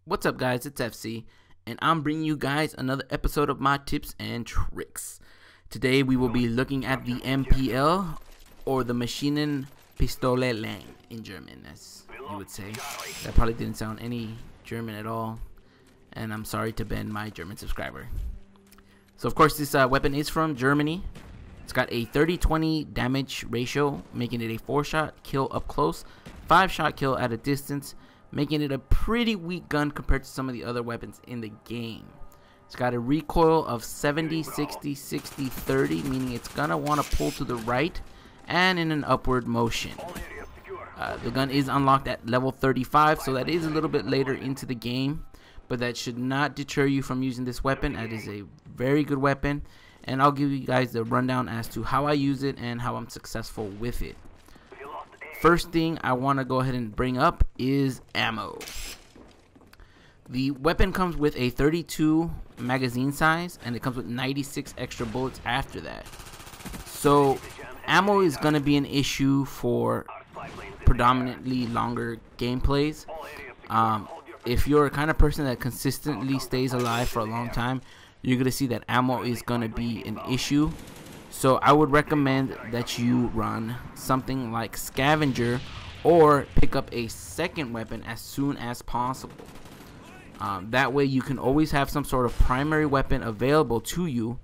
What's up guys, it's FC, and I'm bringing you guys another episode of my tips and tricks. Today we will be looking at the MPL, or the Maschinenpistole in German, as you would say. That probably didn't sound any German at all, and I'm sorry to Ben, my German subscriber. So of course this weapon is from Germany. It's got a 30-20 damage ratio, making it a 4-shot kill up close, 5-shot kill at a distance, making it a pretty weak gun compared to some of the other weapons in the game. It's got a recoil of 70, 60, 60, 30, meaning it's gonna want to pull to the right and in an upward motion. The gun is unlocked at level 35, so that is a little bit later into the game, but that should not deter you from using this weapon. That is a very good weapon, and I'll give you guys the rundown as to how I use it and how I'm successful with it. First thing I want to go ahead and bring up is ammo. The weapon comes with a 32 magazine size, and it comes with 96 extra bullets after that. So ammo is going to be an issue for predominantly longer gameplays. If you're a kind of person that consistently stays alive for a long time, you're going to see that ammo is going to be an issue. So I would recommend that you run something like scavenger, or pick up a second weapon as soon as possible. That way you can always have some sort of primary weapon available to you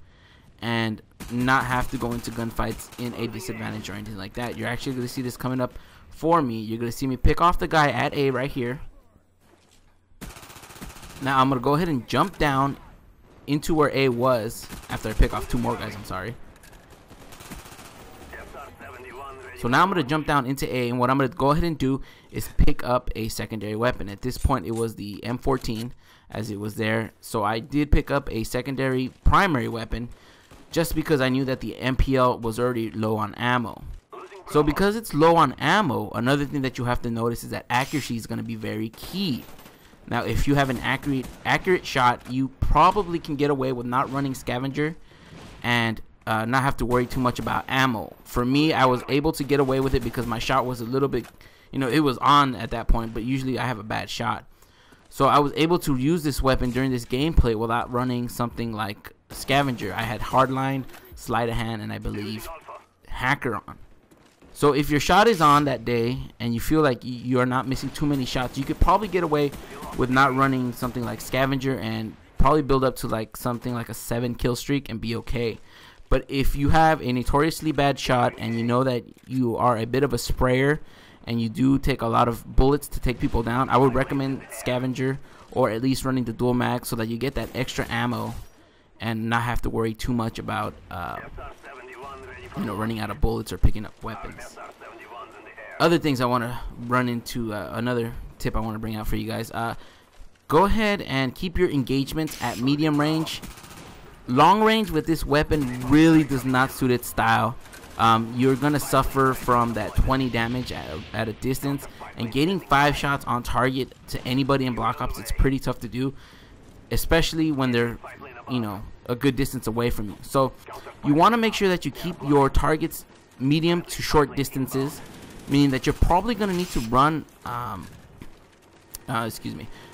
and not have to go into gunfights in a disadvantage or anything like that. You're actually going to see this coming up for me. You're going to see me pick off the guy at A right here. Now I'm going to go ahead and jump down into where A was after I pick off two more guys. I'm sorry. So now I'm going to jump down into A, and what I'm going to go ahead and do is pick up a secondary weapon. At this point it was the M14 as it was there. So I did pick up a secondary primary weapon just because I knew that the MPL was already low on ammo. So because it's low on ammo, another thing that you have to notice is that accuracy is going to be very key. Now if you have an accurate shot, you probably can get away with not running scavenger and not have to worry too much about ammo. For me, I was able to get away with it because my shot was a little bit, it was on at that point, but usually I have a bad shot. So I was able to use this weapon during this gameplay without running something like scavenger. I had hardline, sleight of hand, and I believe hacker on. So if your shot is on that day and you feel like you're not missing too many shots, you could probably get away with not running something like scavenger and probably build up to like something like a 7 kill streak and be okay. But if you have a notoriously bad shot and you know that you are a bit of a sprayer and you do take a lot of bullets to take people down, I would recommend scavenger, or at least running the dual mag, so that you get that extra ammo and not have to worry too much about running out of bullets or picking up weapons. Other things I want to run into, another tip I want to bring out for you guys. Go ahead and keep your engagements at medium range. Long range with this weapon really does not suit its style. You're gonna suffer from that 20 damage at a distance, and getting 5 shots on target to anybody in Black Ops, it's pretty tough to do, especially when they're a good distance away from you. So you want to make sure that you keep your targets medium to short distances, meaning that you're probably gonna need to run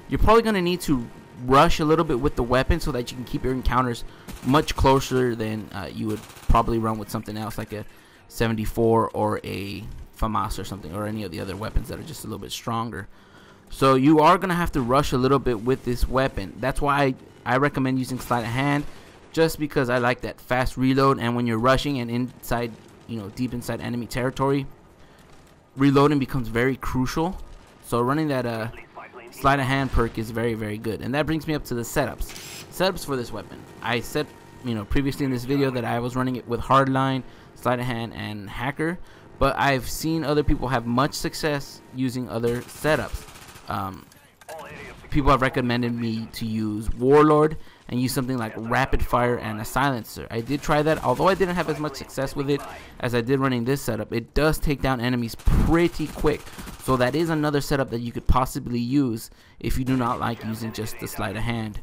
you're probably gonna need to rush a little bit with the weapon so that you can keep your encounters much closer than you would probably run with something else like a 74 or a Famas or something, or any of the other weapons that are just a little bit stronger. So you are going to have to rush a little bit with this weapon. That's why I recommend using sleight of hand, just because I like that fast reload, and when you're rushing and inside, deep inside enemy territory, reloading becomes very crucial. So running that sleight of hand perk is very, very good. And that brings me up to the setups for this weapon. I said previously in this video that I was running it with hardline, sleight of hand, and hacker, but I've seen other people have much success using other setups. People have recommended me to use warlord and use something like rapid fire and a silencer. I did try that, although I didn't have as much success with it as I did running this setup. It does take down enemies pretty quick, so that is another setup that you could possibly use if you do not like using just the sleight of hand.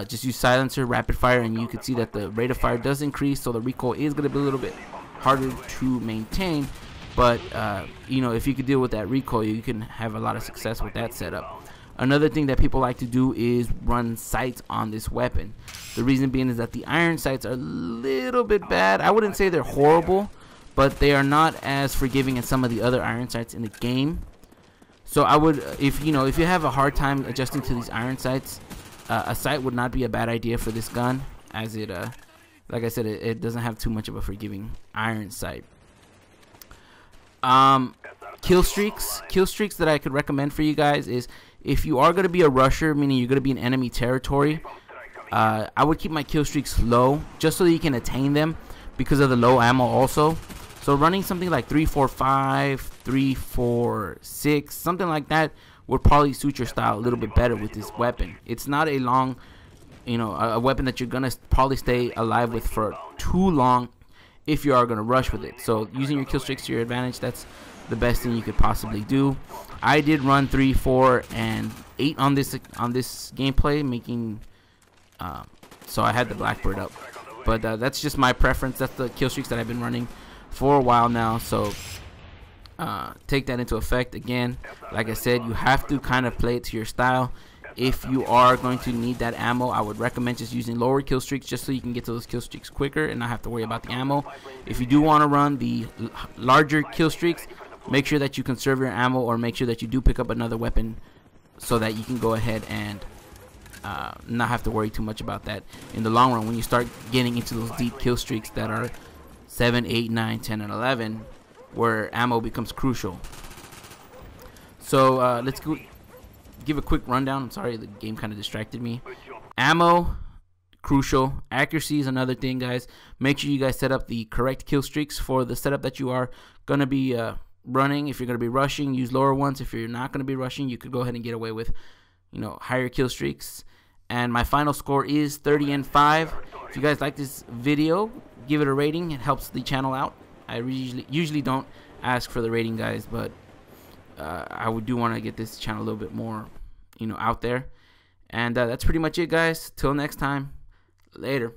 just use silencer, rapid fire, and you can see that the rate of fire does increase, so the recoil is going to be a little bit harder to maintain. But you know, if you could deal with that recoil, you can have a lot of success with that setup. Another thing that people like to do is run sights on this weapon. The reason being is that the iron sights are a little bit bad. I wouldn't say they're horrible, but they are not as forgiving as some of the other iron sights in the game. So I would, if you have a hard time adjusting to these iron sights, a sight would not be a bad idea for this gun, as it, like I said, it doesn't have too much of a forgiving iron sight. Kill streaks that I could recommend for you guys is, if you are going to be a rusher, meaning you're going to be in enemy territory, I would keep my kill streaks low, just so that you can attain them because of the low ammo also. So running something like 3-4-5, 3-4-6, something like that would probably suit your style a little bit better with this weapon. It's not a long, a weapon that you're going to probably stay alive with for too long if you are going to rush with it. So using your kill streaks to your advantage, that's the best thing you could possibly do. I did run 3, 4, and 8 on this gameplay, making so I had the Blackbird up, but that's just my preference. That's the kill streaks that I've been running for a while now, so take that into effect. Again, like I said, you have to kind of play it to your style. If you are going to need that ammo, I would recommend just using lower kill streaks, just so you can get to those kill streaks quicker and not have to worry about the ammo. If you do want to run the larger kill streaks, make sure that you conserve your ammo, or make sure that you do pick up another weapon so that you can go ahead and not have to worry too much about that in the long run when you start getting into those deep kill streaks that are 7, 8, 9, 10, and 11, where ammo becomes crucial. So let's go give a quick rundown. I'm sorry, the game kind of distracted me. Ammo, crucial. Accuracy is another thing, guys. Make sure you guys set up the correct kill streaks for the setup that you are going to be running. If you're going to be rushing, use lower ones. If you're not going to be rushing, you could go ahead and get away with higher kill streaks. And my final score is 30 and 5. If you guys like this video, give it a rating. It helps the channel out. I usually don't ask for the rating, guys, but I do want to get this channel a little bit more out there. And that's pretty much it, guys. Till next time, later.